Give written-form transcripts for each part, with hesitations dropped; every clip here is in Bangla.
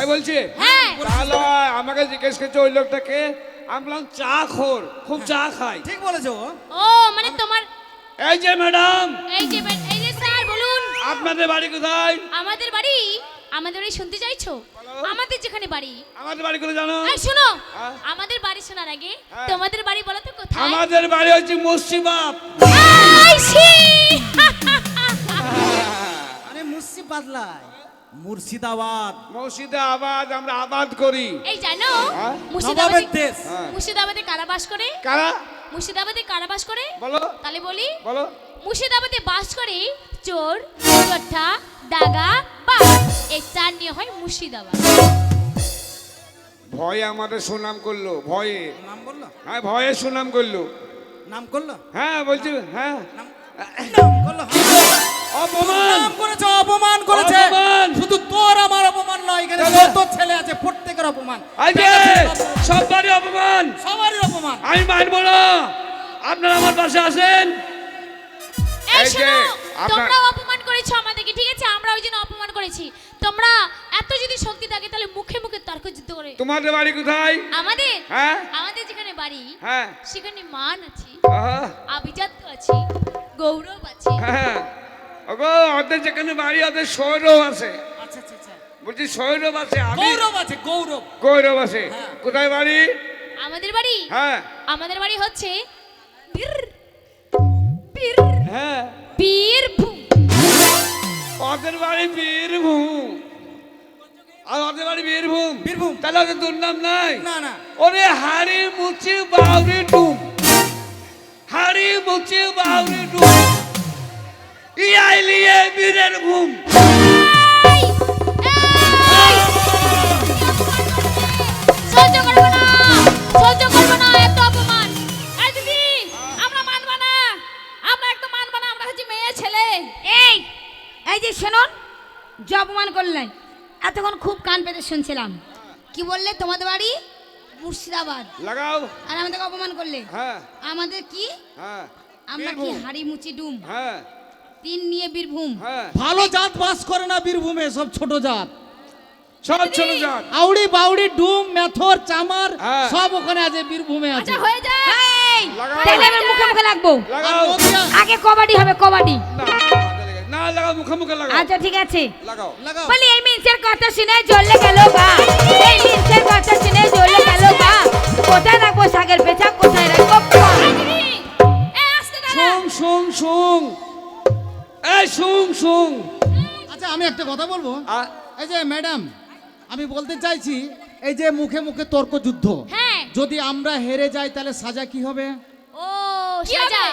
তাই বলছি হ্যাঁ তাহলে আমাকে জিজ্ঞেস করছে ওই লোকটাকে আমি বললাম চা খোর খুব চা খাই ঠিক বলেছো। ও মানে তোমার এই যে ম্যাডাম এই যে স্যার বলুন আপনাদের বাড়ি কোথায় আমাদের বাড়ি শুনতে চাইছো আমাদের যেখানে বাড়ি আমাদের বাড়ি কোথায় জানো এই শোনো হ্যাঁ? আমাদের বাড়ি শোনার আগে হ্যাঁ। তোমাদের বাড়ি বলো তো কোথায় আমাদের বাড়ি হচ্ছে মুর্শিদাবাদ আইছি আরে মুর্শিদাবাদ মুর্শিদাবাদ মুর্শিদাবাদ আমরা আবাদ করি এই জানো হ্যাঁ? নবাবের দেশ। হ্যাঁ। মুর্শিদাবাদে কারা বাস করে কারা মুর্শিদাবাদে কারা বাস করে বলো তাহলে বলি বলো মুর্শিদাবাদে বাস করে চোর চোরটা দাগা বাঘ এই চার নিয়ে হয় মুর্শিদাবাদ ভয়ে আমাদের সুনাম করলো ভয়ে নাম বললো, হ্যাঁ ভয়ে সুনাম করলো নাম করলো, হ্যাঁ বলছি হ্যাঁ নাম নাম করলো, অপমান নাম করেছে, অপমান করেছে। অপমান। শুধু তোর আমার অপমান নয়, এখানে দাদা। যত ছেলে আছে প্রত্যেকের অপমান, এই যে সবারই অপমান সবারই অপমান। আমি মানবো না আপনারা আমার পাশে আসেন এই এই যে, শোনো আপনার- তোমরাও অপমান করেছো আমাদেরকে ঠিক আছে আমরা ওই জন্য অপমান করেছি তোমরা এত যদি শক্তি থাকে তাহলে মুখে মুখে তর্ক যুদ্ধ করে তোমাদের বাড়ি কোথায় আমাদের হ্যাঁ আমাদের যেখানে বাড়ি হ্যাঁ সেখানে মান আছে আহা, আভিজাত্য আছে গৌরব আছে হ্যাঁ ওগো ওদের যেখানে বাড়ি ওদের সৌরভ আছে আচ্ছা আচ্ছা আচ্ছা, বলছি সৌরভ আছে আমি গৌরব আছে, গৌরব। গৌরব আছে হ্যাঁ। কোথায় বাড়ি আমাদের বাড়ি হ্যাঁ আমাদের বাড়ি হচ্ছে হ্যাঁ বীরভূম ওদের বাড়ি বীরভূম আর ওদের বাড়ি বীরভূম বীরভূম। তাহলে ওদের দুর্নাম নাই না না, ওরে হাড়ি মুচি বাউরি ডুম হাড়ি মুচি বাউরি ডুম ইয়াই লিয়ে বীরের ঘুম এই! এই! সহ্য করবো না সহ্য করবো না এত অপমান এই দিদি আমরা মানবো না আমরা একদম মানবো না আমরা হচ্ছে মেয়ে ছেলে এই এই যে শুনুন যে অপমান করলেন এতক্ষণ খুব কান পেতে শুনছিলাম কি বললে তোমাদের বাড়ি মুর্শিদাবাদ লাগাও আর আমাদেরকে অপমান করলে হ্যাঁ আমাদের কি হ্যাঁ আমরা কি বীরভূম। হাড়ি মুচি ডুম হ্যাঁ তিন নিয়ে বীরভূম হ্যাঁ ভালো জাত বাস করে না বীরভূমে, সব ছোট জাত। সব ছোট জাত আউড়ি বাউড়ি ডুম মেথর চামার হ্যাঁ। সব ওখানে আছে, বীরভূমে আছে। আচ্ছা হয়ে যায় এই লাগাও। তাহলে আমি মুখে মুখে লাগবো লাগাও আগে কবাডি হবে কবাডি না লাগাও মুখে মুখে লাগাও আচ্ছা ঠিক আছে লাগাও লাগাও। বলি এই মিনসের কথা শুনে জ্বললে গেল গা এই মিনসের কথা শুনে জ্বললে গেল গা কোথায় রাখবো শাকের পেছা কোথায় রাখবো পা? আসতে দাঁড়া শুং শুং শুং এই শুং শুং আচ্ছা আমি একটা কথা বলবো, আ- এই যে ম্যাডাম আমি বলতে চাইছি এই যে মুখে মুখে তর্ক যুদ্ধ, হ্যাঁ যদি আমরা হেরে যাই তাহলে সাজা কি হবে? ও সাজা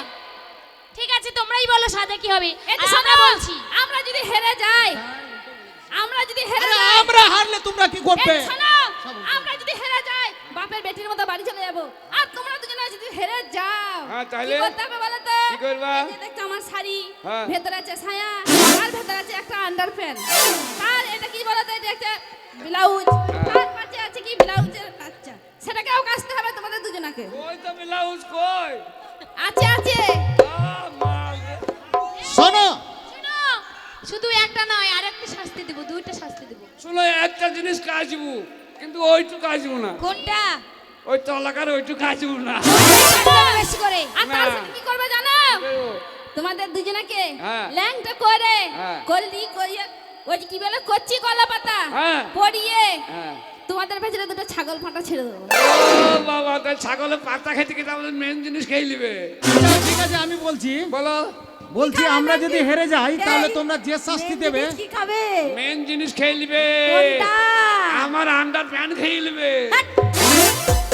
ঠিক আছে তোমরাই বলো সাজা কি হবে এই তো আর আমরা শোনো, বলছি আমরা যদি হেরে যাই আমরা যদি হেরে আরে যাই আমরা হারলে তোমরা কি করবে? এই শোনো, আমরা যদি হেরে যাই বাপের বেটির মতো বাড়ি চলে যাব আর তোমরা দুজনে যদি হেরে যাও হ্যাঁ, তাহলে? কি করতে হবে বলো তো কি করবা? এই যে দেখছো আমার শাড়ি হ্যাঁ। ভেতরে আছে ছায়া আর ভেতরে আছে একটা আন্ডার প্যান্ট আর এটা কি বলো তো এটা একটা ব্লাউজ আর পাশে আছে কি ব্লাউজের বাচ্চা সেটাকেও কাচতে হবে তোমাদের দুজনাকে কই তো ব্লাউজ কই আছে আছে মাল রে। শোনো শুনো শুধু একটা নয় আরেকটা শাস্তি দেব দুইটা শাস্তি দেব শুনো একটা জিনিস কাজবু কিন্তু ওইটু কাজবু না কোনটা ওই তলাকার ওইটু কাজবু না বেশি করে আর তার না। সাথে কি করবে জানো তোমাদের দুজনাকে হ্যাঁ। ল্যাংটা করে হ্যাঁ। কলদি করিয়ে ওই যে কি বলে কচ্ছি কলা পাতা হ্যাঁ। পরিয়ে হ্যাঁ তোমাদের ভেতরে দুটো ছাগল ফাটা ছেড়ে দেবো ও বাবা তাই ছাগলের পাতা খেতে খেতে আমাদের মেন জিনিস খেয়ে নিবে আচ্ছা, ঠিক আছে আমি বলছি বলো আমরা যদি হেরে যাই তাহলে তোমরা যে শাস্তি দেবে, কি খাবে মেন জিনিস খেয়ে নিবে কোনটা? আমার আন্ডার প্যান্ট খেয়ে নিবে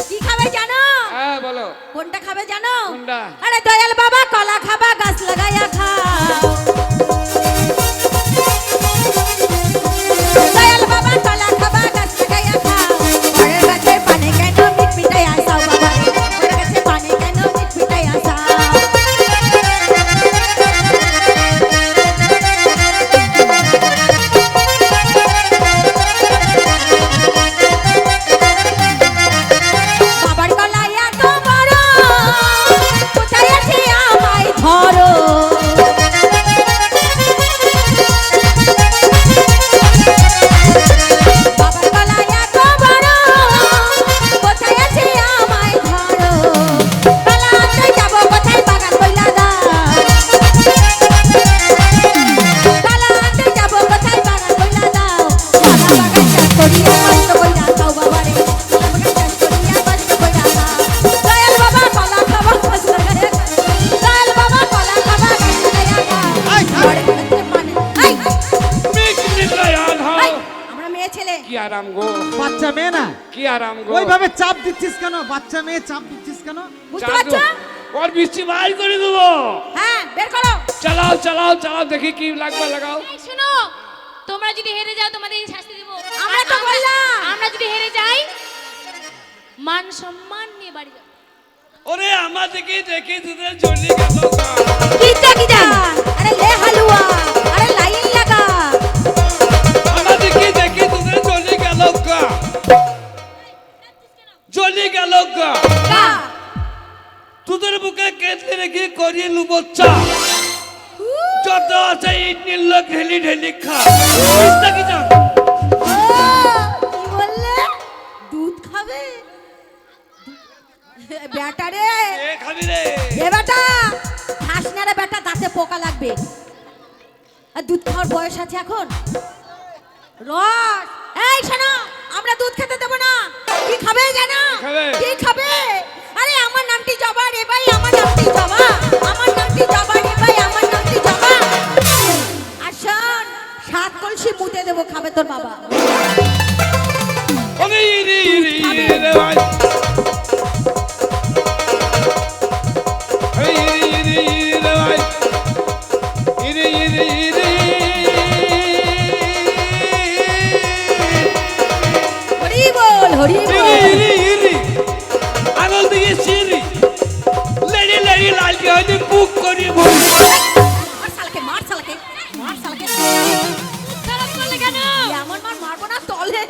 কি খাবে জানো হ্যাঁ বলো কোনটা খাবে জানো কোনটা? আরে দয়াল বাবা কলা খাবা গাছ লাগাইয়া খাও দয়াল বাবা কলা খাবা গাছ লাগাইয়া খাও পরের গাছে পানি কেন মিট মিটাই আসাও বাবা পরের গাছে পানি কেন মিট মিটাই আসাও বাবার কলাইয়া তো বড় কোথায় আছে আমায় ধরো বাগান চাষ করিয়া কষ্ট কইরা খাও বাবা রে কলা বাগান চাষ করিয়া কষ্ট কইরা খাও দয়াল বাবা কলা খাবা গাছ লাগায়া খাও দয়াল বাবা কলা খাবা গাছ লাগায়া খাও এই, ঘরে ঘরে মানে এই হ্যাঁ আমরা মেয়ে ছেলে কি আরাম গো, বাচ্চা মেয়ে না, কি আরাম গো। ওইভাবে চাপ দিচ্ছিস কেন? বাচ্চা মেয়ে চাপ দিচ্ছিস কেন? বুঝতে পারছো ওর বৃষ্টি বাইর করে দেবো। হ্যাঁ বের করো চালাও চালাও চালাও, দেখি কি লাগবে লাগাও। এই শোনো, তোমরা যদি হেরে যাও তোমাদের শাস্তি দেব। আমরা তো বললাম। আমরা যদি হেরে যাই মান সম্মান নিয়ে বাড়ি যাবো। ওরে আমাদেরকে দেখে তোদের জ্বলি গেল গা। কিটা আরে লে হালুয়া আরে লাইন লাগা আমাদেরকে দেখে তোদের জ্বলি গেল গা, জ্বলি গেল গা। গা তোদের বুকে কেটে রেখে করিয়ে লুবো চা, যত আছে ইট নিল ঢেলি ঢেলি খা। বুঝতে কি জান? ও, কি বললে দুধ খাবে বেটা রে এ খাবি রে। এ বেটা খাস না রে বেটা, দাঁতে পোকা লাগবে। আর দুধ খাওয়ার বয়স আছে এখন? রস এই শোনো, আমরা দুধ খেতে দেবো না। কি খাবে জানো? খাবে? কি খাবে? আরে আমার নামটি জবা রে ভাই, আমার নামটি জবা, আমার নামটি জবা রে ভাই, আমার নামটি জবা। আর শোন, 7 কলসি মুতে দেবো, খাবে তোর বাবা। ওরে ইরি ইরি ইরি রে ভাই। এই ইরি ইরি ইরি রে ভাই। ইরি ইরি ইরি। হরি বল, হরি ইরি বল। ইরি ইরি। আঙুল দিয়ে সিঁড়ি। লেডি লেডি লালকে হয়তো বুক করি ভুল। মার শালাকে, মার শালাকে, মার শালাকে। খারাপ করলে কেন? এমন মার মারবো না তলে।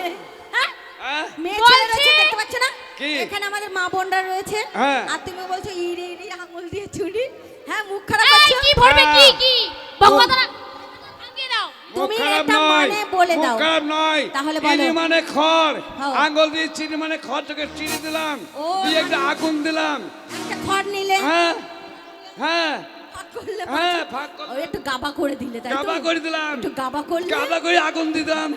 হ্যাঁ? হ্যাঁ? মেয়ে বলছি। ছেলে রয়েছে, দেখতে পাচ্ছ না? কি? এখানে আমাদের মা বোনরা রয়েছে। হ্যাঁ। আর তুমি বলছো ইরে ইরে আঙুল দিয়ে ছুরি। হ্যাঁ, মুখ খারাপ এই করছো। কি ভরবে কি কি? বকবতরা ভাঙিয়ে দাও। মুখ তুমি খারাপ এটা নয়, মানে বলে মুখ দাও। খারাপ নয়। তাহলে বলো। চিনি মানে খড়, হ্যাঁ। আঙ্গুল দিয়ে চিনি মানে খড় থেকে চিনি দিলাম, ও, দিয়ে একটা আগুন দিলাম। একটা খড় নিলে হ্যাঁ হ্যাঁ ভাগ করলে হ্যাঁ, পাঁচ- ভাগ করলে। ও একটু গাবা করে দিলে, তাই তো? গাবা করে দিলাম, একটু গাবা করলে গাবা করে আগুন দিলাম,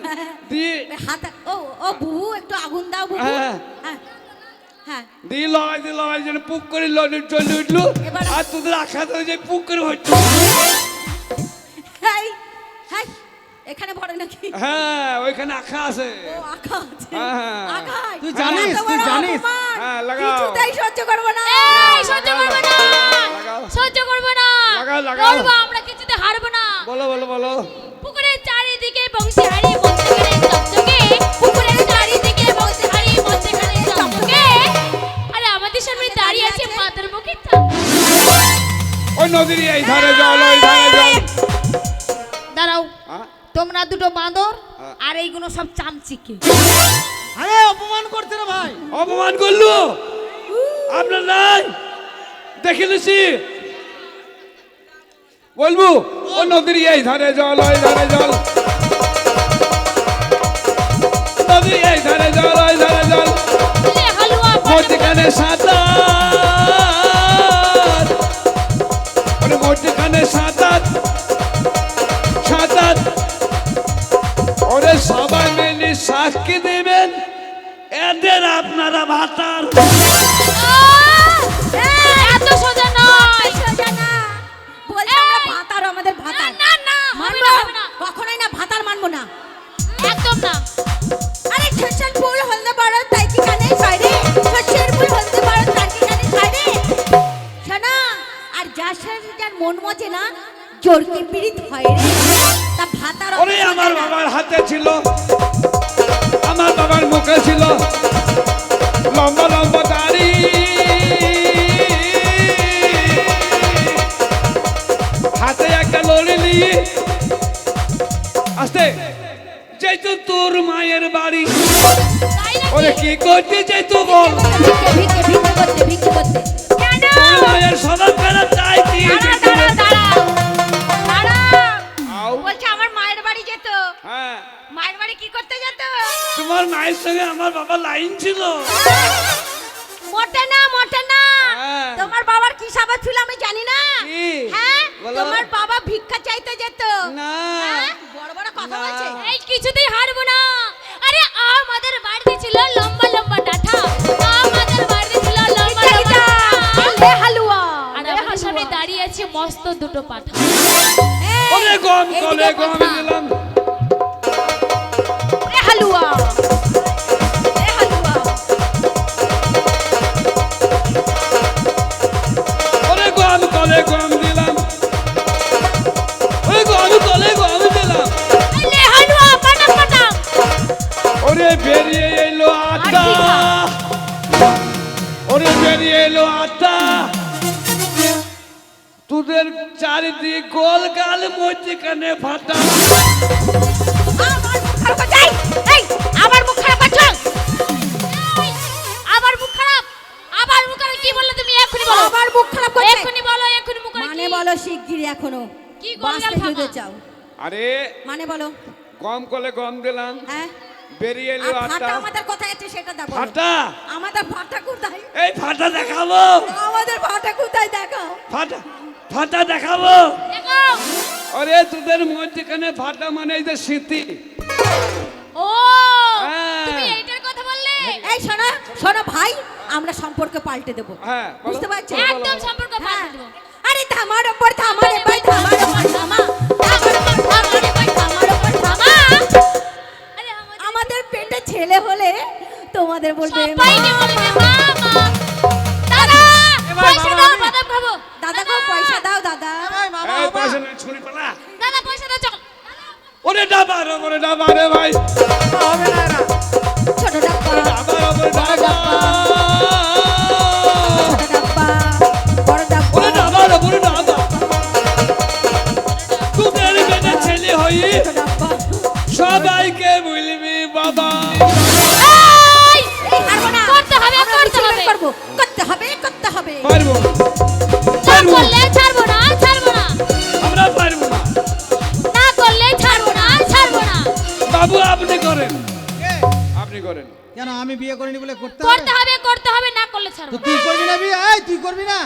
দিয়ে হাত ও ও বুবু একটু আগুন দাও বুবু। হ্যাঁ। হ্যাঁ হ্যাঁ দিয়ে লড়াই দিয়ে লড়াই যেন পুক করে জ্বলে উঠলো। এবার- আর তোদের আখাতে যে পুক করে হচ্ছে। হাই হাই এখানে ভরে নাকি? হ্যাঁ ওইখানে আখা আছে। ও আঁকা আছে। হ্যাঁ। আঁকায়। তুই জানিস, এত তুই বড় জানিস। অপমান। হ্যাঁ, লাগাও। কিছুতেই সহ্য করবো না। এই সহ্য করব না। লাগাও। সহ্য করব না। লাগাও, লাগাও। লড়বো, আমরা কিছুতে হারবো না। বলো বলো বলো। পুকুরের চারিদিকে বংশী হারি মধ্যখানে চকচকে, পুকুরের চারিদিকে বংশী হারি মধ্যখানে চকচকে। আরে আমাদের সামনে দাঁড়িয়ে আছে মাথার মুখে ওই নদীর এই ধারে জল, ওই ধারে জল। দাঁড়াও, হ্যাঁ? তোমরা দুটো বাঁদর হ্যাঁ। আর এইগুলো সব চামচিকে। আরে অপমান করছে রে ভাই। অপমান করলো আপনার নাই দেখে নিছি। বলবো ও নদীর এই ধারে জল, ওই ধারে জল, নদীর এই ধারে জল, ওই ধারে জল, হালুয়া মধ্যখানে সাঁতার, ওরে মধ্যখানে সাঁতার, সাঁতার, ওরে সবাই মিলে সাক্ষী দেবেন এদের আপনারা ভাতার। এত সোজা নয়। সোজা না। বলছি আমরা ভাতার, আমাদের ভাতার। না, না, হবে না, হবে না। কখনোই না, ভাতার মানবো না। একদম না। আরে শ্বশুর ফুল হলদে পারো তাই কি কানে ছাইরে, শ্বশুর ফুল হলদে পারো তাই কি কানে ছাইরে। শোনা, আর যার সাথে যার মন মজে না জোরকে পীড়িত হয় রে। তা ভাতার ওরে আমার বাবার হাতে ছিল, আমার বাবার মুখে ছিল লম্বা লম্বা দাড়ি, হাতে একটা লড়ি নিয়ে আসতে যেহেতু তোর মায়ের বাড়ি। তাই নাকি? ওরে কি করতে যেহেতু বল, ভিক্ষে ভিক্ষে ভিক্ষে করতে, ভিক্ষে করতে। কেন? তোর মায়ের সদর ফেরা চাই দিয়ে দাঁড়াও, যেতে। দাঁড়াও, দাঁড়াও। দাঁড়াও। আও, বলছে আমার মায়ের বাড়ি যেত। হ্যাঁ মায়ের বাড়ি কি করতে যেত? তোমার মায়ের সঙ্গে আমার বাবা লাইন ছিল। মোটে না, মোটে না। হ্যাঁ। তোমার বাবার কি সাবাত ছিল আমি জানি না। কি? হ্যাঁ, বলো। তোমার বাবা ভিক্ষা চাইতে যেত। না হ্যাঁ? বড় বড় কথা না। বলছে। এই কিছুতেই হারবো না। তো দুটো পাঠা। ওরে গম এইদিকে কলে গম পাঠা। দিলাম এ হালুয়া এ হালুয়া ওরে গম কলে গম দিলাম ওই গম কলে গম দিলাম লে হালুয়া পাটা পাটা। ওরে বেরিয়ে এলো আটা ওরে বেরিয়ে এলো আটা তোদের চারিদিক গোল গাল মধ্যখানে ফাটা আমার মুখ খারাপ করছে এই, আবার মুখ খারাপ, আবার মুখ খারাপ কি বললে তুমি এক্ষুনি বলো, আমার মুখ খারাপ করছে এক্ষুনি বলো, এক্ষুনি মুখ খারাপ মানে কি? বলো শিগগিরই এখনো কি গোলগাল বাঁচতে ফাঁকা? যদি চাও আরে মানে বলো গম কলে গম দিলাম হ্যাঁ বেরিয়ে এলো আর আটা ফাটা আমাদের কোথায় আছে সেটা দেখো ফাটা আমাদের ফাটা কোথায় এই ফাটা দেখাবো আমাদের ফাটা কোথায় দেখো ফাটা ফাটা দেখাবো দেখো। আরে তোদের মধ্যখানে ফাটা মানে এই যে স্মৃতি ও, হ্যাঁ। তুমি এইটার কথা বললে? এই শোনো শোনো ভাই আমরা সম্পর্ক পাল্টে দেবো হ্যাঁ বলো। বুঝতে পারছো একদম সম্পর্ক হ্যাঁ। পাল্টে দেবো। আরে থামার উপর থামা রে ভাই থামার উপর থামা থামার উপর থামা রে ভাই থামার উপর থামা আরে আমাদের আমাদের পেটে ছেলে হলে তোমাদের বলবে সবাইকে বলবে মা মা। দাদা, পয়সা দাও, বাদাম খাবো। দাদা গো পয়সা দাও দাদা এই পয়সা নেই ছুরি পালা দাদা পয়সা দাও, চল। ওরে ডাবা রে ভাই ছোট ডাব্বা ডাবা রে ডাবা ছোট ডাব্বা বড় ডাব্বা ওরে ডাবা তোদের বেটা ছেলে হই ছোট ডাব্বা সবাইকে বলবি বাবা এই, পারবো না করতে হবে, আমরা করতে বেশি হবে। করবো করতে হবে করতে হবে পারবো না করলে ছাড়বো না, ছাড়বো না। আমরা পারবো না না করলে ছাড়বো না, ছাড়বো না। বাবু আপনি করেন আপনি করেন কেন আমি বিয়ে করিনি বলে করতে করতে হবে হবে, করতে হবে, না করলে ছাড়বো তো না। তুই করবি না বিয়ে এই তুই করবি না